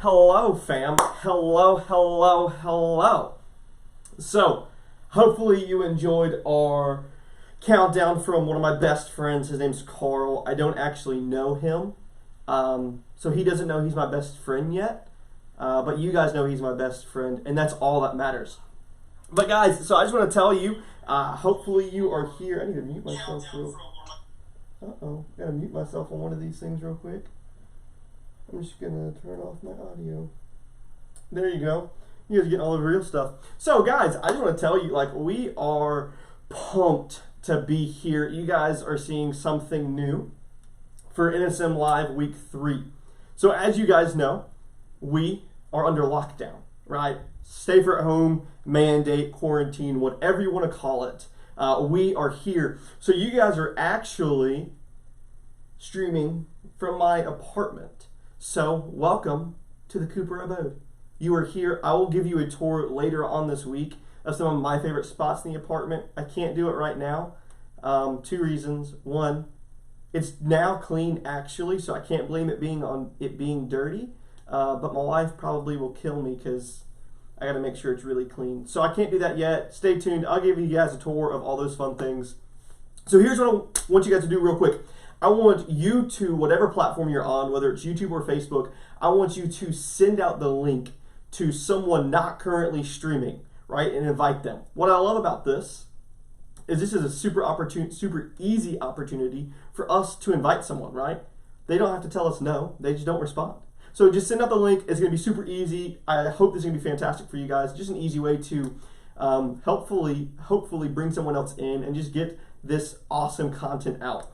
Hello, fam. Hello. So, hopefully you enjoyed our countdown from one of my best friends. His name's Carl. I don't actually know him, so he doesn't know he's my best friend yet, but you guys know he's my best friend, and that's all that matters. But guys, so I just want to tell you, hopefully you are here. I need to mute myself gotta mute myself on one of these things real quick. I'm just gonna turn off my audio. There you go. You guys are getting all the real stuff. So guys, I just want to tell you, like, we are pumped to be here. You guys are seeing something new for NSM Live Week 3. So as you guys know, we are under lockdown, right? Stay for at home, mandate, quarantine, whatever you want to call it. We are here. So you guys are actually streaming from my apartment. So welcome to the Cooper Abode. You are here. I will give you a tour later on this week of some of my favorite spots in the apartment. I can't do it right now. 2 reasons. One, it's now clean actually, so I can't blame it being dirty. But my wife probably will kill me because I got to make sure it's really clean. So I can't do that yet. Stay tuned. I'll give you guys a tour of all those fun things. So here's what I want you guys to do real quick. I want you to, whatever platform you're on, whether it's YouTube or Facebook, I want you to send out the link to someone not currently streaming, right? And invite them. What I love about this is a super easy opportunity for us to invite someone, right? They don't have to tell us no. They just don't respond. So just send out the link. It's going to be super easy. I hope this is going to be fantastic for you guys. Just an easy way to hopefully bring someone else in and just get this awesome content out.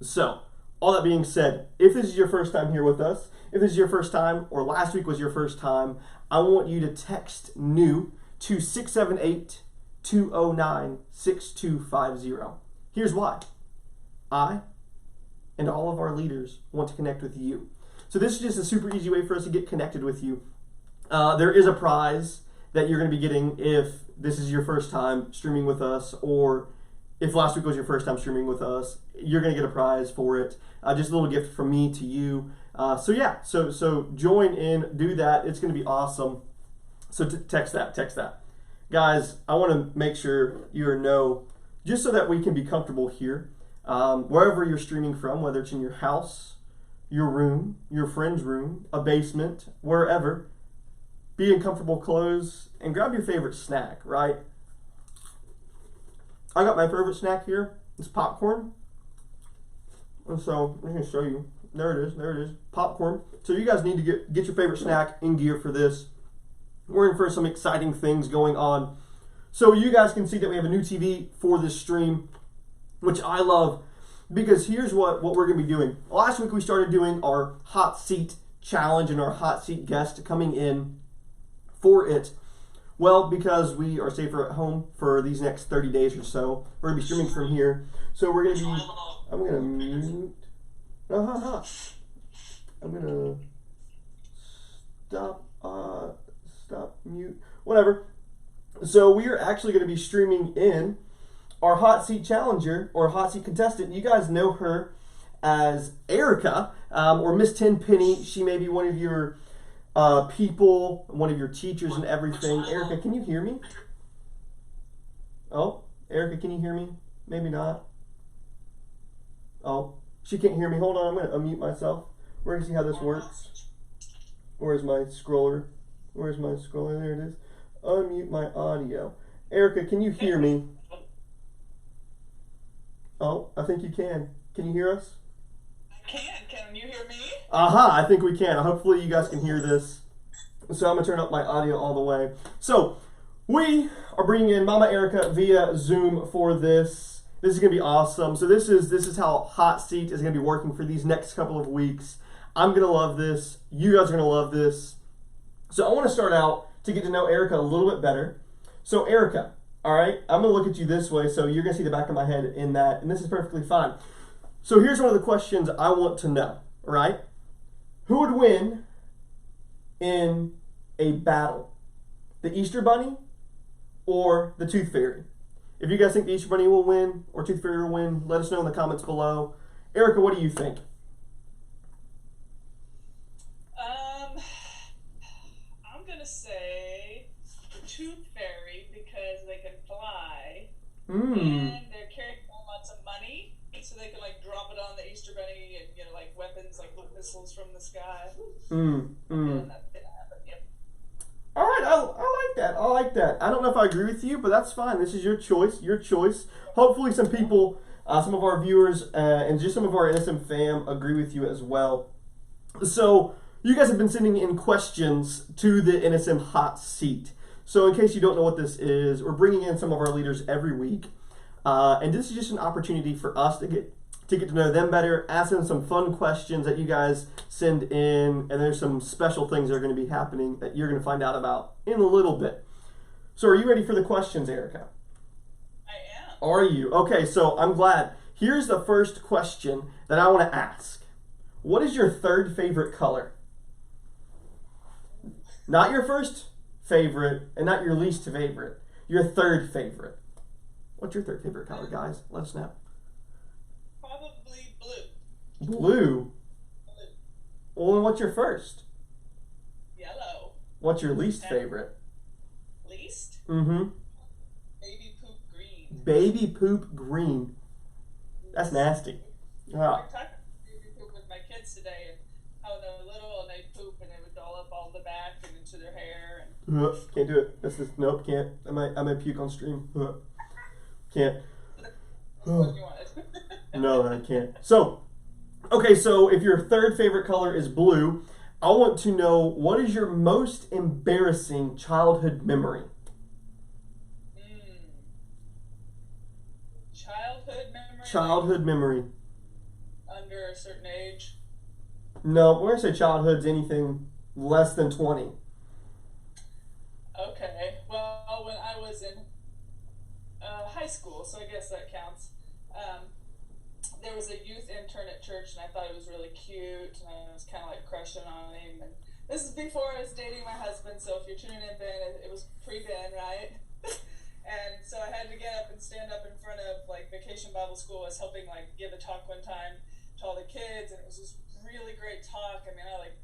So, all that being said, if this is your first time here with us, if this is your first time or last week was your first time, I want you to text NEW to 678-209-6250. Here's why. I and all of our leaders want to connect with you. So this is just a super easy way for us to get connected with you. There is a prize that you're going to be getting if this is your first time streaming with us, or if last week was your first time streaming with us. You're going to get a prize for it. Just a little gift from me to you. So yeah, so join in, do that. It's going to be awesome. So text that. Guys, I want to make sure you know, just so that we can be comfortable here, wherever you're streaming from, whether it's in your house, your room, your friend's room, a basement, wherever, be in comfortable clothes and grab your favorite snack, right? I got my favorite snack here. It's popcorn. And so I'm going to show you. There it is. Popcorn. So you guys need to get your favorite snack in gear for this. We're in for some exciting things going on. So you guys can see that we have a new TV for this stream, which I love, because here's what we're going to be doing. Last week we started doing our hot seat challenge and our hot seat guest coming in for it. Well, because we are safer at home for these next 30 days or so, we're going to be streaming from here. So we're going to be, I'm going to mute, I'm going to stop, mute, whatever. So we are actually going to be streaming in our hot seat challenger or hot seat contestant. You guys know her as Erica, or Miss Tenpenny. She may be one of your people, one of your teachers and everything. Erica, can you hear me? Oh, Erica, can you hear me? Maybe not. Oh, she can't hear me. Hold on, I'm going to unmute myself. We're going to see how this works. Where's my scroller? There it is. Unmute my audio. Erica, can you hear me? Oh, I think you can. Can you hear us? I can. Can you hear me? Aha, I think we can. Hopefully you guys can hear this. So I'm going to turn up my audio all the way. So we are bringing in Mama Erica via Zoom for this. This is going to be awesome. So this is how Hot Seat is going to be working for these next couple of weeks. I'm going to love this. You guys are going to love this. So I want to start out to get to know Erica a little bit better. So Erica, all right, I'm going to look at you this way, so you're going to see the back of my head in that, and this is perfectly fine. So here's one of the questions I want to know, right? Who would win in a battle? The Easter Bunny or the Tooth Fairy? If you guys think the Easter Bunny will win or Tooth Fairy will win, let us know in the comments below. Erica, what do you think? I'm going to say the Tooth Fairy because they can fly and they're carrying lots of money, so they can like drop it on the Easter Bunny and like weapons like little missiles from the sky. All right, I like that. I don't know if I agree with you, but that's fine. This is your choice. Hopefully some people, some of our viewers, and just some of our NSM fam agree with you as well. So you guys have been sending in questions to the NSM Hot Seat. So in case you don't know what this is, we're bringing in some of our leaders every week. And this is just an opportunity for us to get to know them better, ask them some fun questions that you guys send in, and there's some special things that are going to be happening that you're going to find out about in a little bit. So are you ready for the questions, Erica? I am. Are you? Okay, so I'm glad. Here's the first question that I want to ask. What is your third favorite color? Not your first favorite and not your least favorite. Your third favorite. What's your third favorite color, guys? Let us know. Probably blue. Blue? Well, and what's your first? Yellow. What's your least favorite? Mm-hmm. Baby poop green. Baby poop green. That's nasty. I Ah. talked about baby poop with my kids today and how they're little and they poop and it would doll up all the back and into their hair. And Can't do it. That's just, nope, can't. I might puke on stream. Can't. what you wanted. No, I can't. So, okay, so if your third favorite color is blue, I want to know, what is your most embarrassing childhood memory? Childhood memory? Childhood memory. Under a certain age? No, we're going to say childhood's anything less than 20. Okay. Well, when I was in high school, so I guess that counts, there was a youth intern at church, and I thought he was really cute, and I was kind of like crushing on him. And this is before I was dating my husband, so if you're tuning in, Ben, it was pre-Ben, right? And so I had to get up and stand up in front of like Vacation Bible School. I was helping like give a talk one time to all the kids, and it was this really great talk. I mean, I like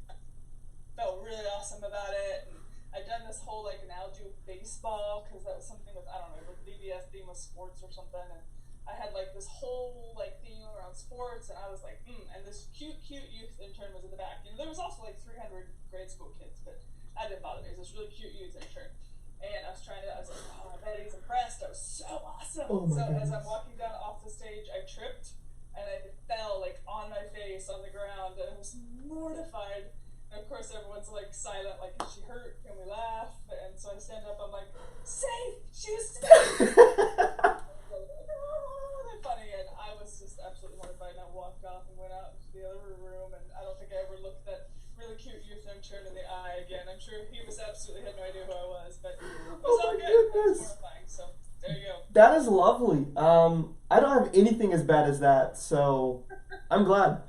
felt really awesome about it. And I'd done this whole like analogy with baseball because that was something with, I don't know, the VBS theme was sports or something. And I had like this whole like theme around sports, and I was like, and this cute youth intern was in the back. You know, there was also like 300 grade school kids, but that didn't bother me. It was this really cute youth intern. And I was like, oh, I bet he's impressed. That was so awesome. Oh my goodness. As goodness. I'm walking down off the stage, I tripped and I fell like on my face on the ground, and I was mortified. And of course, everyone's like silent, like, is she hurt? Can we laugh? And so I stand up, I'm like, safe! She was safe! They're funny, and I was just absolutely mortified. And I walked off and went out into the other room, and I don't think I ever looked that really cute youth intern in the eye again. I'm sure he was absolutely had no idea who I was, but it was all good. It was mortifying, so there you go. That is lovely. I don't have anything as bad as that, so I'm glad.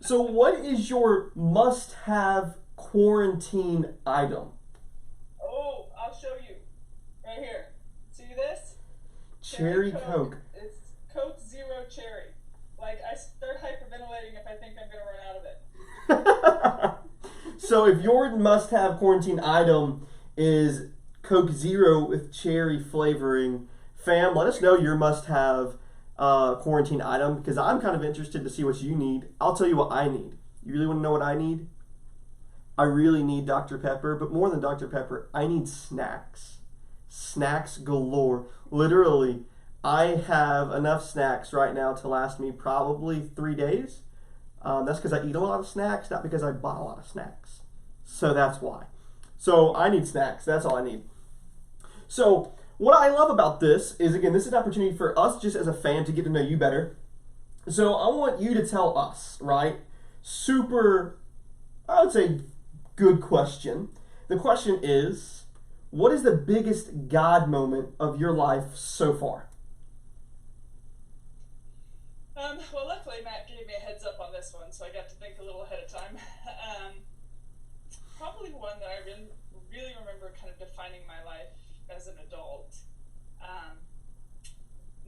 So what is your must-have quarantine item? Oh, I'll show you. Right here. See this? Cherry Coke. It's Coke Zero Cherry. Like, I start hyperventilating if I think I'm going to run out of it. So if your must-have quarantine item is Coke Zero with cherry flavoring, fam, let us know your must-have quarantine item, because I'm kind of interested to see what you need. I'll tell you what I need. You really want to know what I need? I really need Dr. Pepper, but more than Dr. Pepper, I need snacks. Snacks galore. Literally, I have enough snacks right now to last me probably 3 days. That's because I eat a lot of snacks, not because I bought a lot of snacks. So that's why. So I need snacks. That's all I need. So what I love about this is, again, this is an opportunity for us just as a fan to get to know you better. So I want you to tell us, right? Super, I would say, good question. The question is, what is the biggest God moment of your life so far? Well, luckily Matt gave me a heads up on this one, so I got to think a little ahead of time. Probably one that I really remember kind of defining my life as an adult.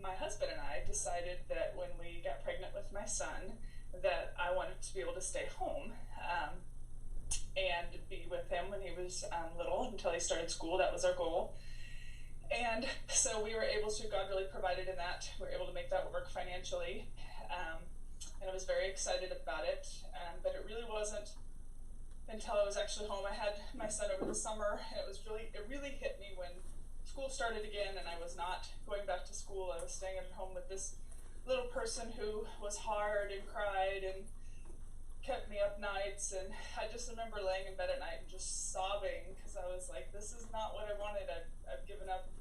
My husband and I decided that when we got pregnant with my son, that I wanted to be able to stay home and be with him when he was little until he started school. That was our goal. And so we were able to, God really provided in that. We were able to make that work financially. And I was very excited about it. But it really wasn't until I was actually home. I had my son over the summer, and it really hit me when school started again and I was not going back to school. I was staying at home with this little person who was hard and cried and kept me up nights. And I just remember laying in bed at night and just sobbing because I was like, this is not what I wanted. I've given up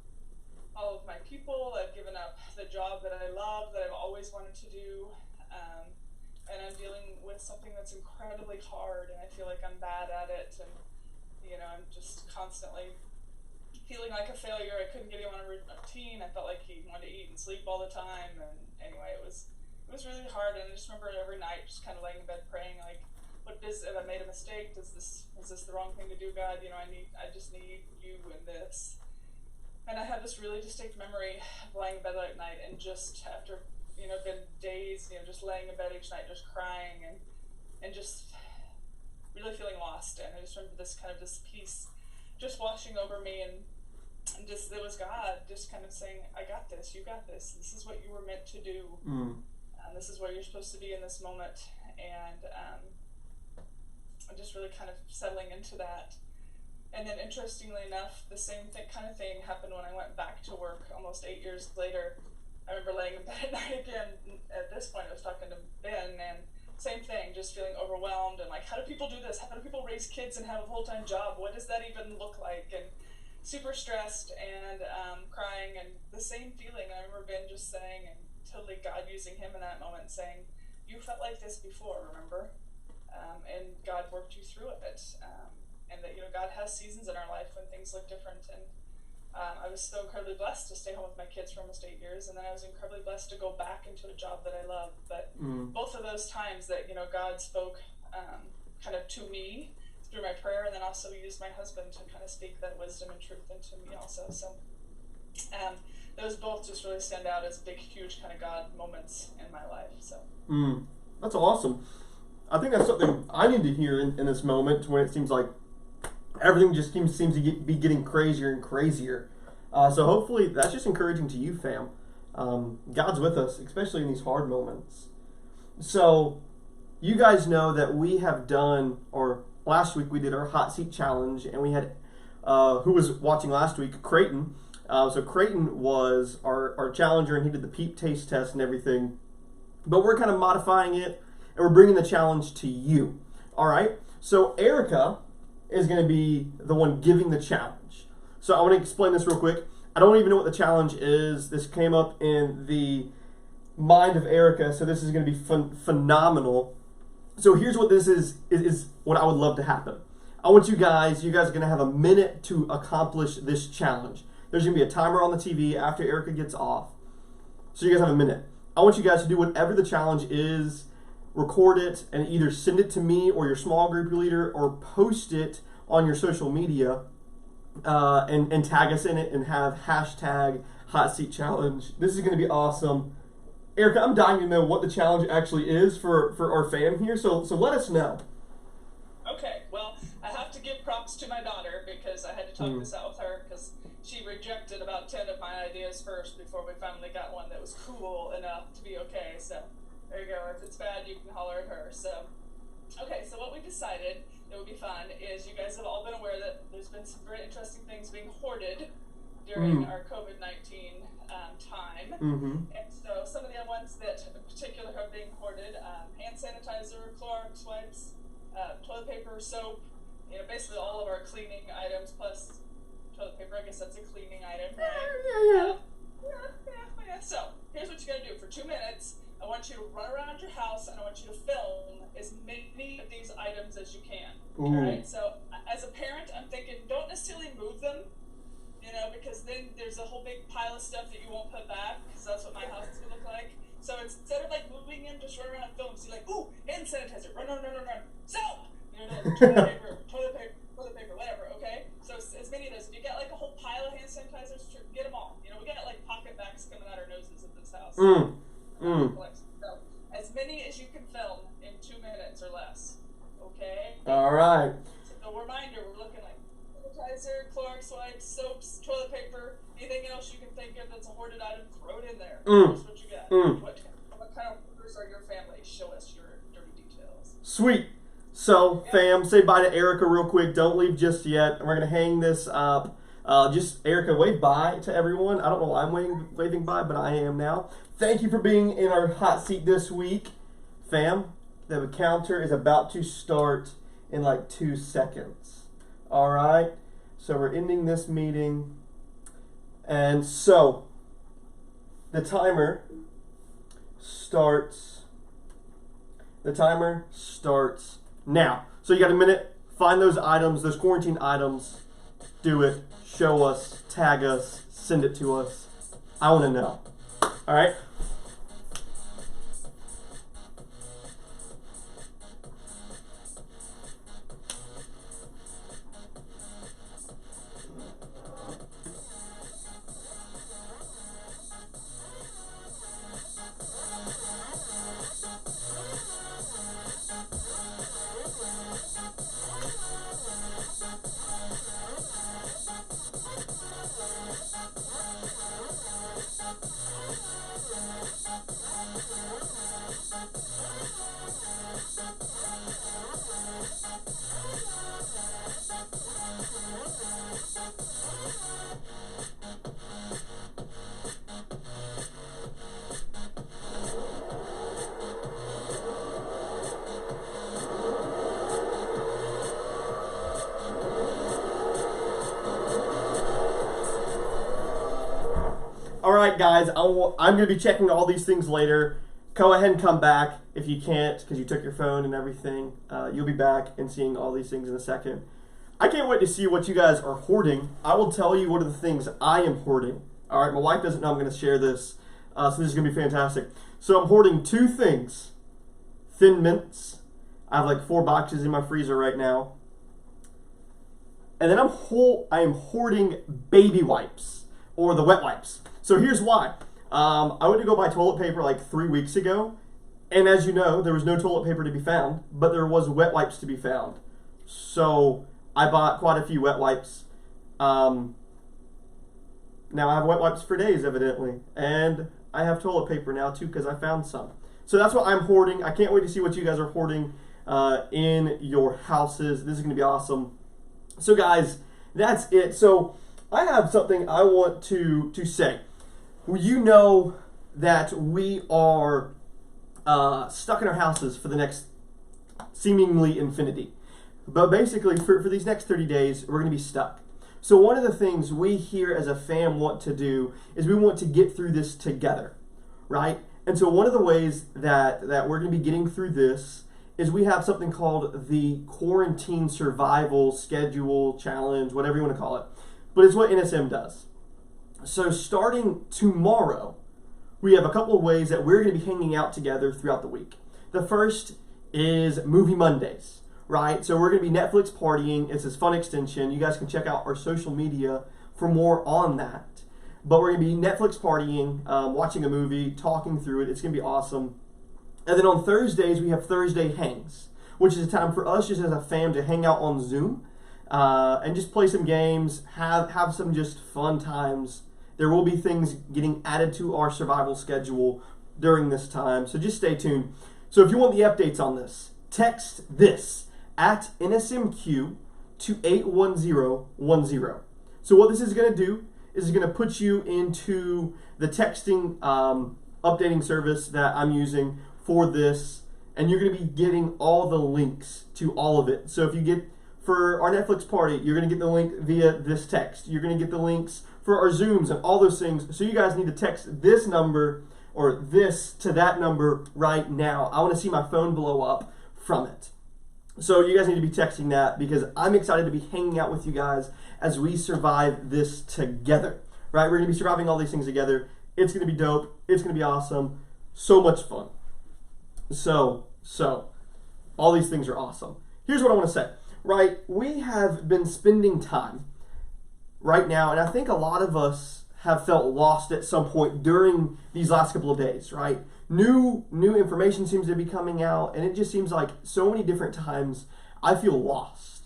all of my people. I've given up the job that I love, that I've always wanted to do. And I'm dealing with something that's incredibly hard, and I feel like I'm bad at it. And, I'm just constantly feeling like a failure. I couldn't get him on a routine. I felt like he wanted to eat and sleep all the time. And anyway, it was really hard. And I just remember every night just kind of laying in bed praying, like, if I made a mistake? Is this the wrong thing to do, God? I just need you in this. And I had this really distinct memory of lying in bed at night and just after, been days, just laying in bed each night, just crying and just really feeling lost. And I just remember this peace just washing over me. And And just, it was God just kind of saying, I got this, you got this. This is what you were meant to do. This is where you're supposed to be in this moment. And I'm just really kind of settling into that. And then interestingly enough, the same kind of thing happened when I went back to work almost 8 years later. I remember laying in bed at night again. At this point, I was talking to Ben, and same thing, just feeling overwhelmed and like, how do people do this? How do people raise kids and have a full-time job? What does that even look like? And super stressed and crying, and the same feeling. I remember Ben just saying, and totally God using him in that moment, saying, you felt like this before, remember? And God worked you through it. And that, God has seasons in our life when things look different. And I was so incredibly blessed to stay home with my kids for almost 8 years, and then I was incredibly blessed to go back into a job that I loved. But both of those times that God spoke kind of to me through my prayer, and then also used my husband to kind of speak that wisdom and truth into me also. So those both just really stand out as big, huge kind of God moments in my life. So that's awesome. I think that's something I need to hear in this moment when it seems like everything just seems to be getting crazier and crazier. So hopefully that's just encouraging to you, fam. God's with us, especially in these hard moments. So you guys know that we have done, or last week we did our hot seat challenge, and we had, who was watching last week, Creighton. So Creighton was our challenger, and he did the peep taste test and everything. But we're kind of modifying it, and we're bringing the challenge to you. All right? So Erica is going to be the one giving the challenge. So I want to explain this real quick. I don't even know what the challenge is. This came up in the mind of Erica, so this is going to be phenomenal. So here's what this is what I would love to happen. I want you guys are going to have a minute to accomplish this challenge. There's going to be a timer on the TV after Erica gets off. So you guys have a minute. I want you guys to do whatever the challenge is, record it, and either send it to me or your small group leader, or post it on your social media and tag us in it and have hashtag hot seat challenge. This is going to be awesome. Erica, I'm dying to know what the challenge actually is for our fam here, so let us know. Okay, well, I have to give props to my daughter because I had to talk this out with her because she rejected about 10 of my ideas first before we finally got one that was cool enough to be okay. So there you go. If it's bad, you can holler at her. So, okay, so what we decided that would be fun is you guys have all been aware that there's been some very interesting things being hoarded during our COVID-19 time. And so some of the ones that in particular have been hoarded, hand sanitizer, Clorox wipes, toilet paper, soap, basically all of our cleaning items plus toilet paper. I guess that's a cleaning item, right? Yeah. So here's what you gotta do. For 2 minutes, I want you to run around your house and I want you to film as many of these items as you can. All right. So as a parent, I'm thinking don't necessarily move them, because then there's a whole big pile of stuff that you won't put back, because that's what my house is gonna look like. So instead of like moving them, just run around and film. So you're like, ooh, hand sanitizer, run, soap, toilet paper, whatever. Okay. So as many of those. If you get like a whole pile of hand sanitizers, get them all. We got like pocket bags coming out our noses at this house. So as many as you can film in 2 minutes or less. Okay. All right. So a reminder: we're looking like sanitizer, Clorox wipes, soaps, toilet paper, anything else you can think of that's a hoarded item. Throw it in there. Here's what you got. What kind of hoarders are your family? Show us your dirty details. Sweet. So, fam, say bye to Erica real quick. Don't leave just yet. We're going to hang this up. Just, Erica, wave bye to everyone. I don't know why I'm waving bye, but I am now. Thank you for being in our hot seat this week. Fam, the counter is about to start in like 2 seconds. All right? So we're ending this meeting. And so, the timer starts now. So you got a minute. Find those items, those quarantine items. Do it. Show us. Tag us. Send it to us. I want to know. All right? All right, guys, I'm going to be checking all these things later. Go ahead and come back if you can't because you took your phone and everything. You'll be back and seeing all these things in a second. I can't wait to see what you guys are hoarding. I will tell you what are the things I am hoarding. All right, my wife doesn't know I'm going to share this, so this is going to be fantastic. So I'm hoarding 2 things. Thin Mints. I have like 4 boxes in my freezer right now. And then I am hoarding baby wipes, or the wet wipes. So here's why. I went to go buy toilet paper like 3 weeks ago, and as you know, there was no toilet paper to be found, but there was wet wipes to be found. So I bought quite a few wet wipes. Now I have wet wipes for days, evidently, and I have toilet paper now too because I found some. So that's what I'm hoarding. I can't wait to see what you guys are hoarding in your houses. This is going to be awesome. So guys, that's it. So I have something I want to say. You know that we are stuck in our houses for the next seemingly infinity. But basically, for these next 30 days, we're going to be stuck. So one of the things we here as a fam want to do is we want to get through this together, right? And so one of the ways that we're going to be getting through this is we have something called the Quarantine Survival Schedule Challenge, whatever you want to call it. But it's what NSM does. So starting tomorrow, we have a couple of ways that we're going to be hanging out together throughout the week. The first is Movie Mondays, right? So we're going to be Netflix partying. It's this fun extension. You guys can check out our social media for more on that. But we're going to be Netflix partying, watching a movie, talking through it. It's going to be awesome. And then on Thursdays, we have Thursday Hangs, which is a time for us just as a fam to hang out on Zoom and just play some games, have some just fun times. There will be things getting added to our survival schedule during this time, so just stay tuned. So if you want the updates on this, text this at NSMQ to 81010. So what this is going to do is it's going to put you into the texting updating service that I'm using for this, and you're going to be getting all the links to all of it. So if you get, for our Netflix party, you're going to get the link via this text. You're going to get the links for our Zooms and all those things. So you guys need to text this number or this to that number right now. I want to see my phone blow up from it. So you guys need to be texting that because I'm excited to be hanging out with you guys as we survive this together, right? We're going to be surviving all these things together. It's going to be dope. It's going to be awesome. So much fun. So, all these things are awesome. Here's what I want to say, right? We have been spending time right now, and I think a lot of us have felt lost at some point during these last couple of days, right? New information seems to be coming out, and it just seems like so many different times I feel lost.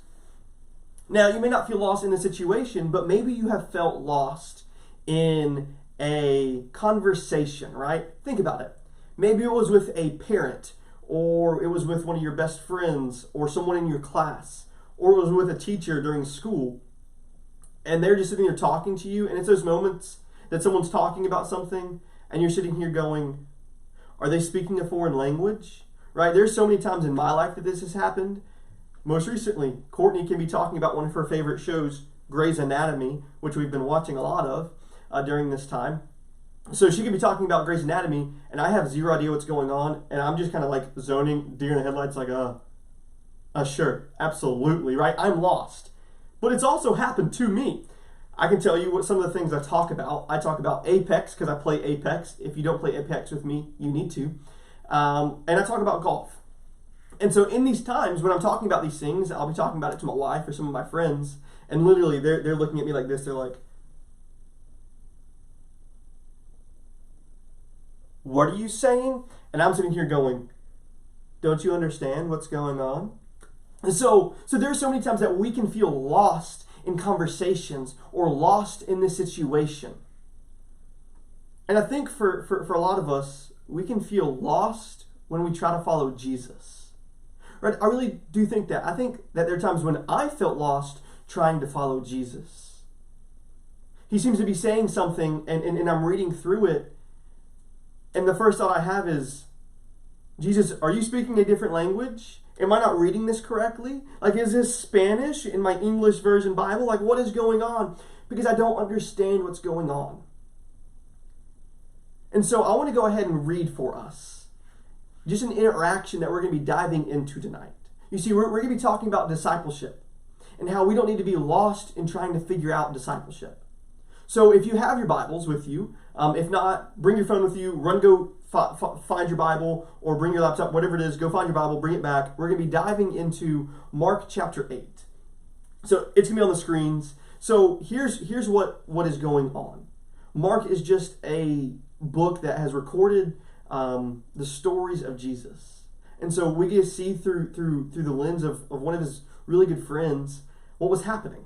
Now, you may not feel lost in a situation, but maybe you have felt lost in a conversation, right? Think about it. Maybe it was with a parent, or it was with one of your best friends, or someone in your class, or it was with a teacher during school, and they're just sitting there talking to you, and it's those moments that someone's talking about something, and you're sitting here going, are they speaking a foreign language? Right? There's so many times in my life that this has happened. Most recently, Courtney can be talking about one of her favorite shows, Grey's Anatomy, which we've been watching a lot of during this time. So she could be talking about Grey's Anatomy, and I have zero idea what's going on, and I'm just kind of like zoning, deer in the headlights, like, sure, absolutely, right? I'm lost. But it's also happened to me. I can tell you what some of the things I talk about. I talk about Apex, because I play Apex. If you don't play Apex with me, you need to. And I talk about golf. And so in these times, when I'm talking about these things, I'll be talking about it to my wife or some of my friends, and literally they're looking at me like this. They're like, what are you saying? And I'm sitting here going, don't you understand what's going on? And so there's so many times that we can feel lost in conversations or lost in this situation. And I think for a lot of us, we can feel lost when we try to follow Jesus. Right? I really do think that. I think that there are times when I felt lost trying to follow Jesus. He seems to be saying something, and I'm reading through it, and the first thought I have is, Jesus, are you speaking a different language? Am I not reading this correctly? Like, is this Spanish in my English version Bible? Like, what is going on? Because I don't understand what's going on. And so I want to go ahead and read for us just an interaction that we're going to be diving into tonight. You see, we're going to be talking about discipleship and how we don't need to be lost in trying to figure out discipleship. So if you have your Bibles with you, if not, bring your phone with you, go find your Bible, or bring your laptop, whatever it is, go find your Bible, bring it back. We're going to be diving into Mark chapter 8. So it's going to be on the screens. So here's what is going on. Mark is just a book that has recorded the stories of Jesus. And so we get to see through the lens of one of his really good friends what was happening.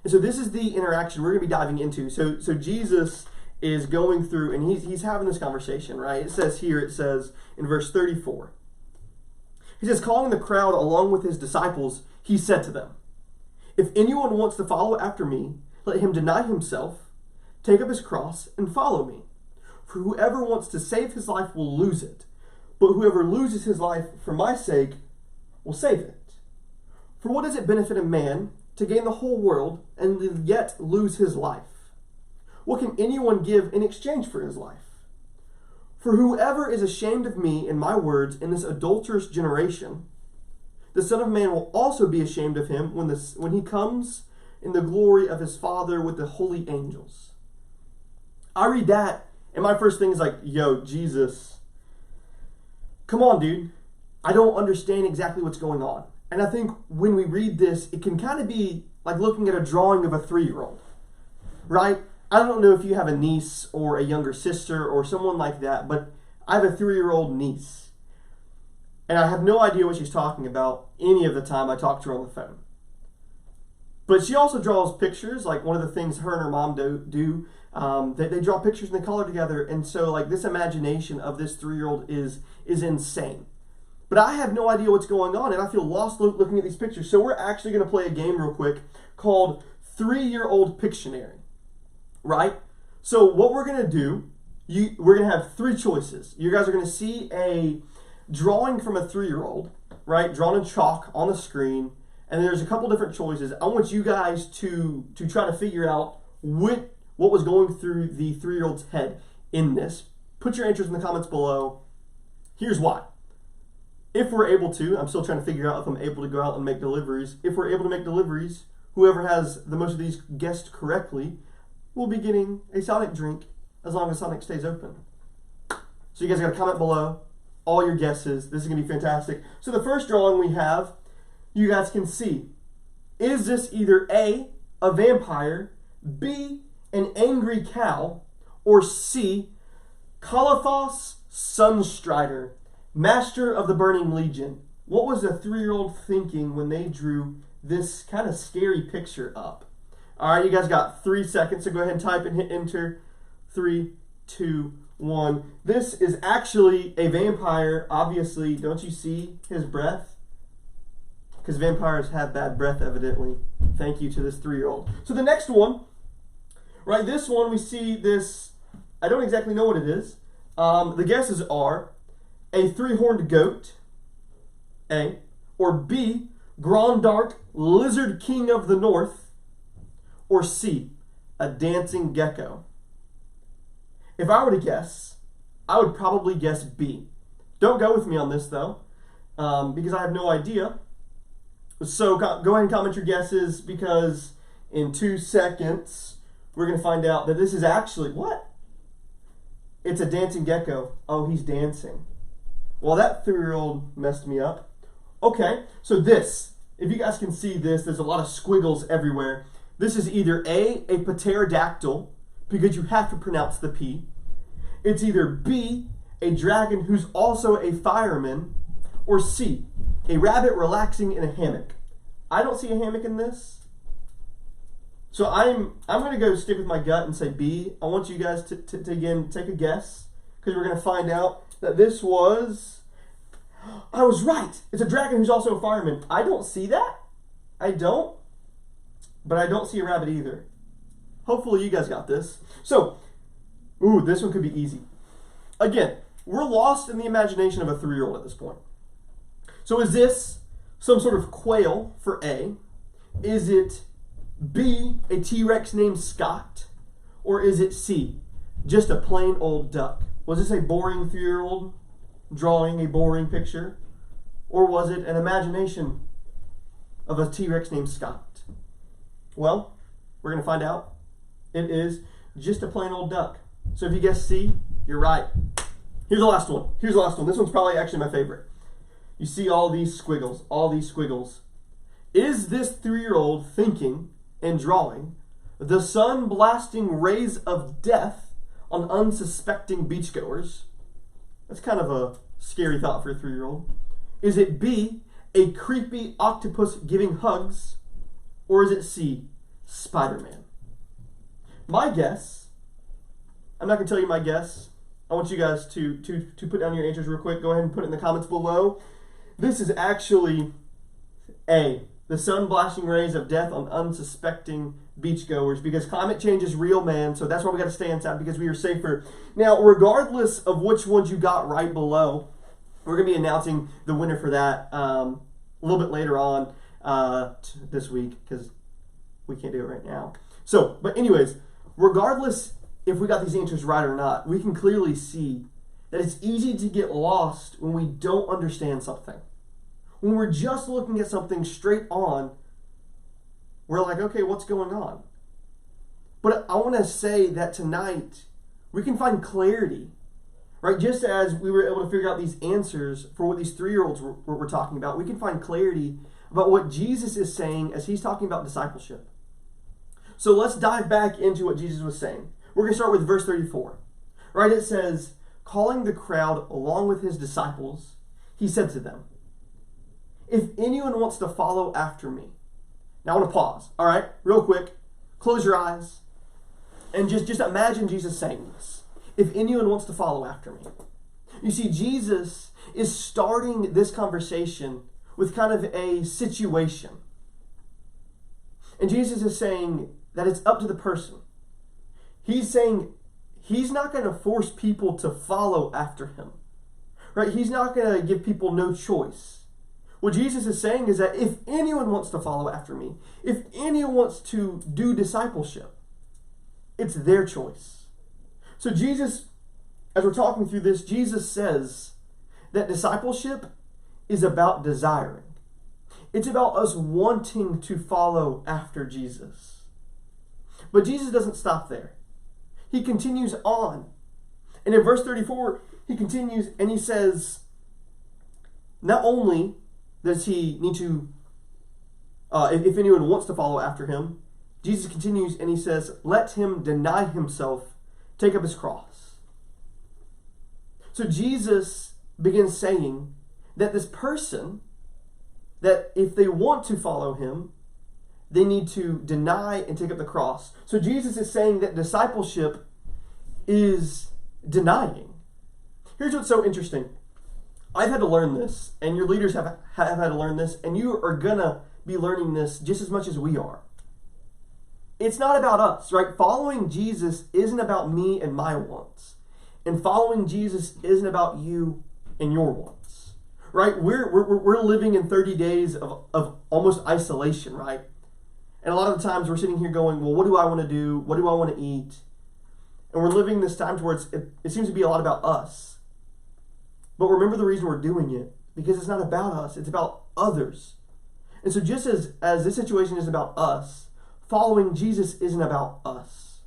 And so this is the interaction we're going to be diving into. So Jesus is going through, and he's having this conversation, right? It says in verse 34, he says, calling the crowd along with his disciples, he said to them, if anyone wants to follow after me, let him deny himself, take up his cross, and follow me. For whoever wants to save his life will lose it, but whoever loses his life for my sake will save it. For what does it benefit a man to gain the whole world and yet lose his life? What can anyone give in exchange for his life? For whoever is ashamed of me and my words in this adulterous generation, the Son of Man will also be ashamed of him when he comes in the glory of his Father with the holy angels. I read that, and my first thing is like, yo, Jesus, come on, dude. I don't understand exactly what's going on. And I think when we read this, it can kind of be like looking at a drawing of a 3-year-old, right? I don't know if you have a niece or a younger sister or someone like that, but I have a 3-year-old niece. And I have no idea what she's talking about any of the time I talk to her on the phone. But she also draws pictures, like one of the things her and her mom do. They draw pictures and they color together. And so like this imagination of this 3-year-old is insane. But I have no idea what's going on, and I feel lost looking at these pictures. So we're actually going to play a game real quick called 3-Year-Old Pictionary, right? So what we're going to do, we're going to have 3 choices. You guys are going to see a drawing from a 3-year-old, right, drawn in chalk on the screen, and there's a couple different choices. I want you guys to try to figure out what was going through the 3-year-old's head in this. Put your answers in the comments below. Here's why. If we're able to, I'm still trying to figure out if I'm able to go out and make deliveries. If we're able to make deliveries, whoever has the most of these guessed correctly will be getting a Sonic drink as long as Sonic stays open. So you guys got to comment below all your guesses. This is going to be fantastic. So the first drawing we have, you guys can see. Is this either A, a vampire, B, an angry cow, or C, Kalathos Sunstrider, Master of the Burning Legion? What was the 3-year-old thinking when they drew this kind of scary picture up? All right, you guys got 3 seconds, so go ahead and type and hit enter. 3, 2, 1. This is actually a vampire. Obviously, don't you see his breath? Because vampires have bad breath, evidently. Thank you to this 3-year-old. So the next one, right, this one we see this, I don't exactly know what it is. The guesses are a 3-horned goat, A, or B, Grondark, Lizard King of the North, or C, a dancing gecko. If I were to guess, I would probably guess B. Don't go with me on this though, because I have no idea. So go ahead and comment your guesses, because in 2 seconds, we're going to find out that this is actually, what? It's a dancing gecko. Oh, he's dancing. Well, that 3-year-old messed me up. Okay, so this, if you guys can see this, there's a lot of squiggles everywhere. This is either A, pterodactyl, because you have to pronounce the P. It's either B, a dragon who's also a fireman, or C, a rabbit relaxing in a hammock. I don't see a hammock in this. So I'm going to go stick with my gut and say B. I want you guys to again take a guess, because we're going to find out that this was, I was right. It's a dragon who's also a fireman. I don't see that. I don't. But I don't see a rabbit either. Hopefully you guys got this. So, this one could be easy. Again, we're lost in the imagination of a 3-year-old at this point. So is this some sort of quail for A? Is it B, a T-Rex named Scott? Or is it C, just a plain old duck? Was this a boring 3-year-old drawing a boring picture? Or was it an imagination of a T-Rex named Scott? Well, we're going to find out. It is just a plain old duck. So if you guess C, you're right. Here's the last one. This one's probably actually my favorite. You see all these squiggles, Is this 3-year-old thinking and drawing the sun blasting rays of death on unsuspecting beachgoers? That's kind of a scary thought for a 3-year-old. Is it B, a creepy octopus giving hugs? Or is it C, Spider-Man? My guess, I'm not going to tell you my guess. I want you guys to put down your answers real quick. Go ahead and put it in the comments below. This is actually A, the sun blasting rays of death on unsuspecting beachgoers, because climate change is real, man. So that's why we got to stay inside, because we are safer. Now, regardless of which ones you got right below, we're going to be announcing the winner for that a little bit later on this week, because we can't do it right now. So, but anyways, regardless if we got these answers right or not, we can clearly see that it's easy to get lost when we don't understand something. When we're just looking at something straight on, we're like, okay, what's going on? But I want to say that tonight, we can find clarity, right? Just as we were able to figure out these answers for what these 3-year-olds were talking about, we can find clarity about what Jesus is saying as he's talking about discipleship. So let's dive back into what Jesus was saying. We're going to start with verse 34, right? It says, calling the crowd along with his disciples, he said to them, if anyone wants to follow after me. Now I want to pause, all right? Real quick. Close your eyes. And just imagine Jesus saying this. If anyone wants to follow after me. You see, Jesus is starting this conversation with kind of a situation. And Jesus is saying that it's up to the person. He's saying he's not going to force people to follow after him. Right? He's not going to give people no choice. What Jesus is saying is that if anyone wants to follow after me, if anyone wants to do discipleship, it's their choice. So Jesus, as we're talking through this, Jesus says that discipleship is about desiring. It's about us wanting to follow after Jesus. But Jesus doesn't stop there. He continues on. And in verse 34, he continues and he says, not only does he need to, if anyone wants to follow after him, Jesus continues and he says, let him deny himself, take up his cross. So Jesus begins saying that this person, that if they want to follow him, they need to deny and take up the cross. So Jesus is saying that discipleship is denying. Here's what's so interesting. I've had to learn this, and your leaders have had to learn this, and you are going to be learning this just as much as we are. It's not about us, right? Following Jesus isn't about me and my wants. And following Jesus isn't about you and your wants, right? We're living in 30 days of almost isolation, right? And a lot of the times we're sitting here going, well, what do I want to do? What do I want to eat? And we're living this time towards, it seems to be a lot about us. But remember the reason we're doing it, because it's not about us, it's about others. And so just as this situation is about us, following Jesus isn't about us.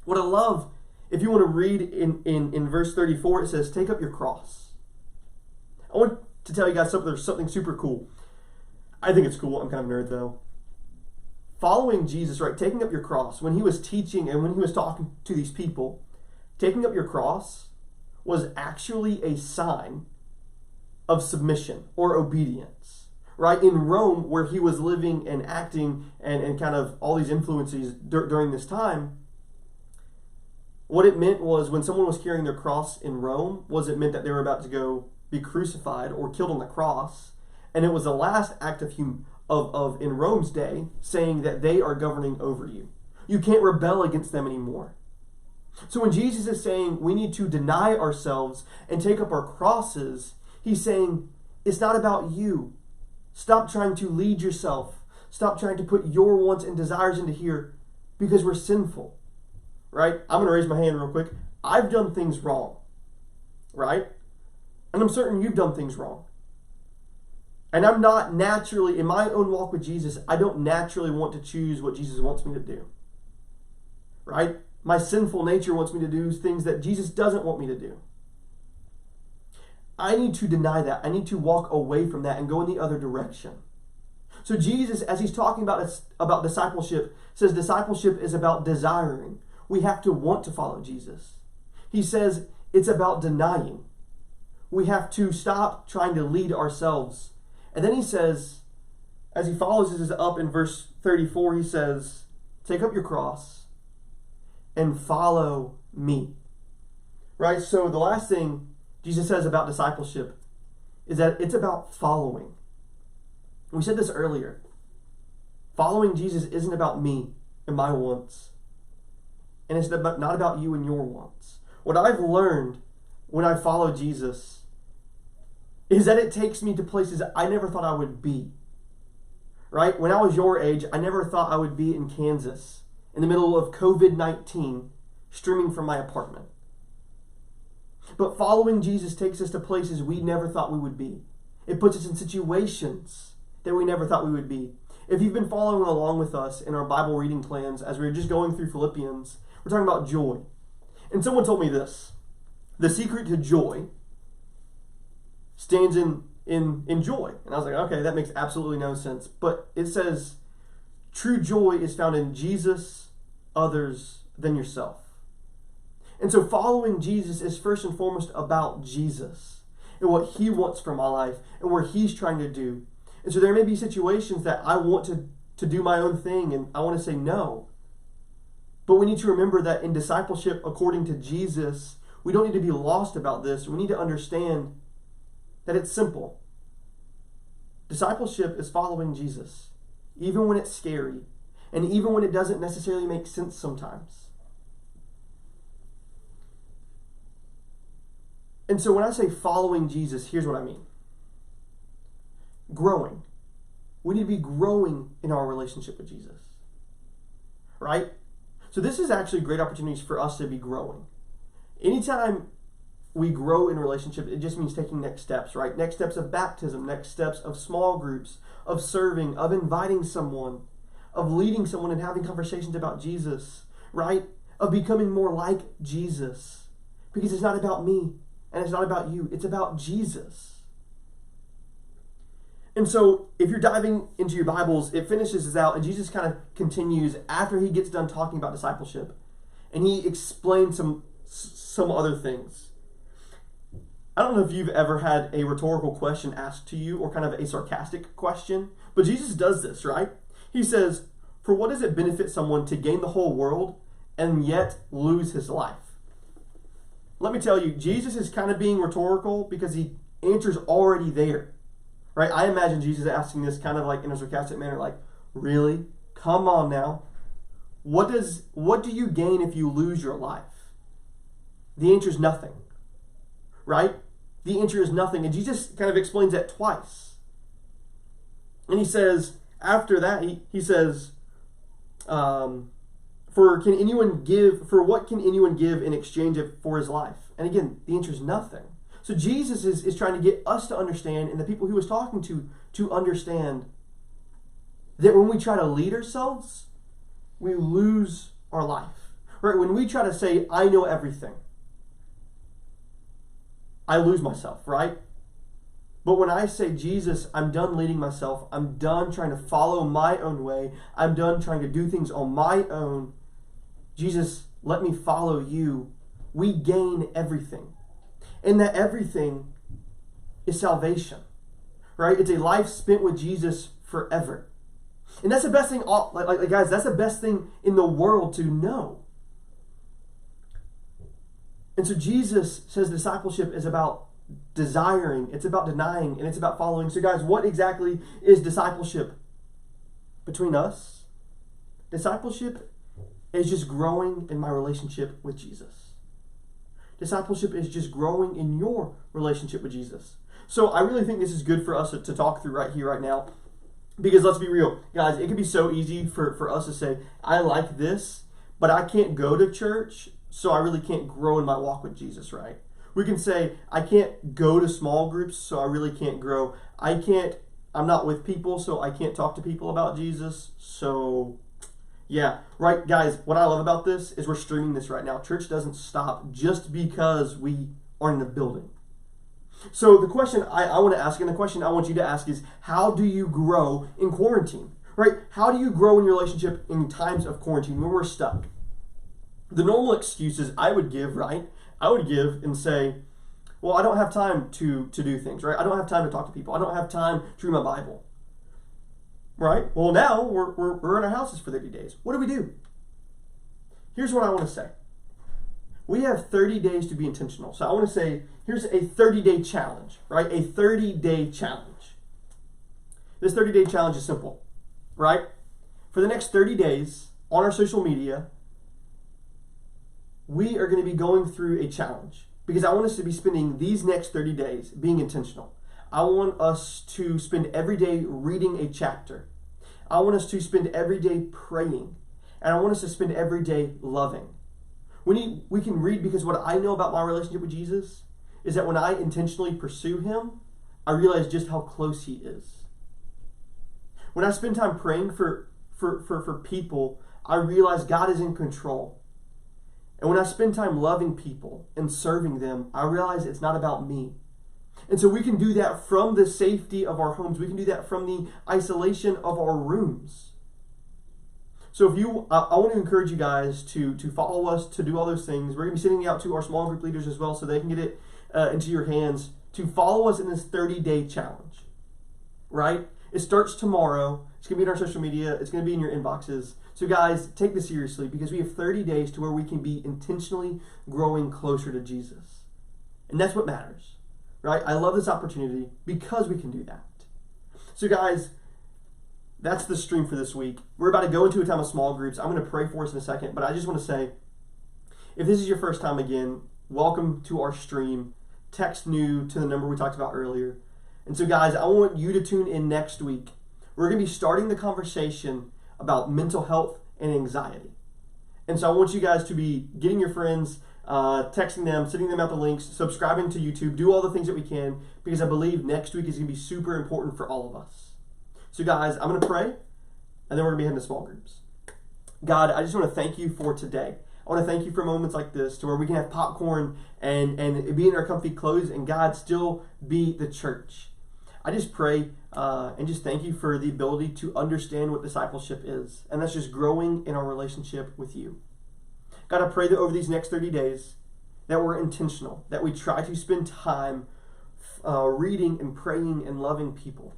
What I love, if you want to read in verse 34, it says, take up your cross. I want to tell you guys something super cool. I think it's cool. I'm kind of a nerd though. Following Jesus, right, taking up your cross, when he was teaching and when he was talking to these people, taking up your cross was actually a sign of submission or obedience, right? In Rome, where he was living and acting and kind of all these influences during this time, what it meant was when someone was carrying their cross in Rome, it meant that they were about to go be crucified or killed on the cross. And it was the last act of in Rome's day, saying that they are governing over you. You can't rebel against them anymore. So when Jesus is saying we need to deny ourselves and take up our crosses, he's saying it's not about you. Stop trying to lead yourself. Stop trying to put your wants and desires into here, because we're sinful. right? I'm going to raise my hand real quick. I've done things wrong, right? And I'm certain you've done things wrong. And I'm not naturally, in my own walk with Jesus, I don't naturally want to choose what Jesus wants me to do, right? My sinful nature wants me to do things that Jesus doesn't want me to do. I need to deny that. I need to walk away from that and go in the other direction. So Jesus, as he's talking about discipleship, says discipleship is about desiring. We have to want to follow Jesus. He says it's about denying. We have to stop trying to lead ourselves. And then he says, as he follows this up in verse 34, he says, take up your cross and follow me. Right? So the last thing Jesus says about discipleship is that it's about following. We said this earlier. Following Jesus isn't about me and my wants. And it's not about you and your wants. What I've learned when I follow Jesus is that it takes me to places I never thought I would be. Right? When I was your age, I never thought I would be in Kansas in the middle of COVID-19 streaming from my apartment. But following Jesus takes us to places we never thought we would be. It puts us in situations that we never thought we would be. If you've been following along with us in our Bible reading plans as we were just going through Philippians, we're talking about joy. And someone told me this. The secret to joy stands in joy. And I was like, okay, that makes absolutely no sense. But it says, true joy is found in Jesus, others, than yourself. And so following Jesus is first and foremost about Jesus and what he wants from my life and where he's trying to do. And so there may be situations that I want to do my own thing and I want to say no. But we need to remember that in discipleship according to Jesus, we don't need to be lost about this. We need to understand that it's simple. Discipleship is following Jesus, even when it's scary and even when it doesn't necessarily make sense sometimes. And so when I say following Jesus, here's what I mean. Growing. We need to be growing in our relationship with Jesus. Right? So this is actually great opportunities for us to be growing. Anytime we grow in relationship, it just means taking next steps, right? Next steps of baptism, next steps of small groups, of serving, of inviting someone, of leading someone and having conversations about Jesus, right? Of becoming more like Jesus. Because it's not about me. And it's not about you. It's about Jesus. And so if you're diving into your Bibles, it finishes this out and Jesus kind of continues after he gets done talking about discipleship. And he explains some other things. I don't know if you've ever had a rhetorical question asked to you or kind of a sarcastic question, but Jesus does this, right? He says, for what does it benefit someone to gain the whole world and yet lose his life? Let me tell you, Jesus is kind of being rhetorical because the answer's already there, right? I imagine Jesus asking this kind of like in a sarcastic manner, like, really? Come on now. What do you gain if you lose your life? The answer is nothing, right? The answer is nothing. And Jesus kind of explains that twice. And he says, after that, he says, For what can anyone give in exchange for his life? And again, the answer is nothing. So Jesus is trying to get us to understand, and the people he was talking to understand, that when we try to lead ourselves, we lose our life. Right? When we try to say, I know everything, I lose myself, right? But when I say, Jesus, I'm done leading myself, I'm done trying to follow my own way, I'm done trying to do things on my own, Jesus, let me follow you, we gain everything. And that everything is salvation, right? It's a life spent with Jesus forever. And that's the best thing, guys, that's the best thing in the world to know. And so Jesus says discipleship is about desiring, it's about denying, and it's about following. So guys, what exactly is discipleship between us? Discipleship is just growing in my relationship with Jesus. Discipleship is just growing in your relationship with Jesus. So I really think this is good for us to talk through right here, right now. Because let's be real, guys, it can be so easy for us to say, I like this, but I can't go to church, so I really can't grow in my walk with Jesus, right? We can say, I can't go to small groups, so I really can't grow. I'm not with people, so I can't talk to people about Jesus. So, yeah, right, guys, what I love about this is we're streaming this right now. Church doesn't stop just because we are in a building. So the question I want to ask, and the question I want you to ask is, how do you grow in quarantine? Right? How do you grow in your relationship in times of quarantine when we're stuck? The normal excuses I would give, right? I would give and say, well, I don't have time to do things, right? I don't have time to talk to people. I don't have time to read my Bible. Right? Well, now we're in our houses for 30 days. What do? Here's what I want to say. We have 30 days to be intentional. So I want to say, here's a 30-day challenge, right? A 30-day challenge. This 30-day challenge is simple, right? For the next 30 days on our social media, we are going to be going through a challenge because I want us to be spending these next 30 days being intentional. I want us to spend every day reading a chapter. I want us to spend every day praying. And I want us to spend every day loving. We can read because what I know about my relationship with Jesus is that when I intentionally pursue him, I realize just how close he is. When I spend time praying for people, I realize God is in control. And when I spend time loving people and serving them, I realize it's not about me. And so we can do that from the safety of our homes. We can do that from the isolation of our rooms. So I want to encourage you guys to follow us, to do all those things. We're going to be sending it out to our small group leaders as well so they can get it into your hands to follow us in this 30-day challenge, right? It starts tomorrow. It's going to be in our social media. It's going to be in your inboxes. So guys, take this seriously because we have 30 days to where we can be intentionally growing closer to Jesus. And that's what matters, right? I love this opportunity because we can do that. So guys, that's the stream for this week. We're about to go into a time of small groups. I'm going to pray for us in a second, but I just want to say, if this is your first time again, welcome to our stream. Text new to the number we talked about earlier. And so guys, I want you to tune in next week. We're going to be starting the conversation about mental health and anxiety. And so I want you guys to be getting your friends, texting them, sending them out the links, subscribing to YouTube, do all the things that we can, because I believe next week is going to be super important for all of us. So guys, I'm going to pray, and then we're going to be heading to small groups. God, I just want to thank you for today. I want to thank you for moments like this to where we can have popcorn and be in our comfy clothes and God still be the church. I just pray and just thank you for the ability to understand what discipleship is. And that's just growing in our relationship with you. God, I pray that over these next 30 days that we're intentional, that we try to spend time reading and praying and loving people.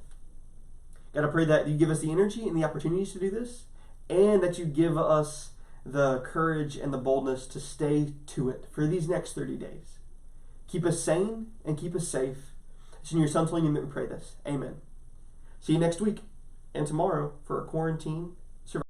God, I pray that you give us the energy and the opportunities to do this, and that you give us the courage and the boldness to stay to it for these next 30 days. Keep us sane and keep us safe. It's in your son's name that we pray this. Amen. See you next week and tomorrow for a quarantine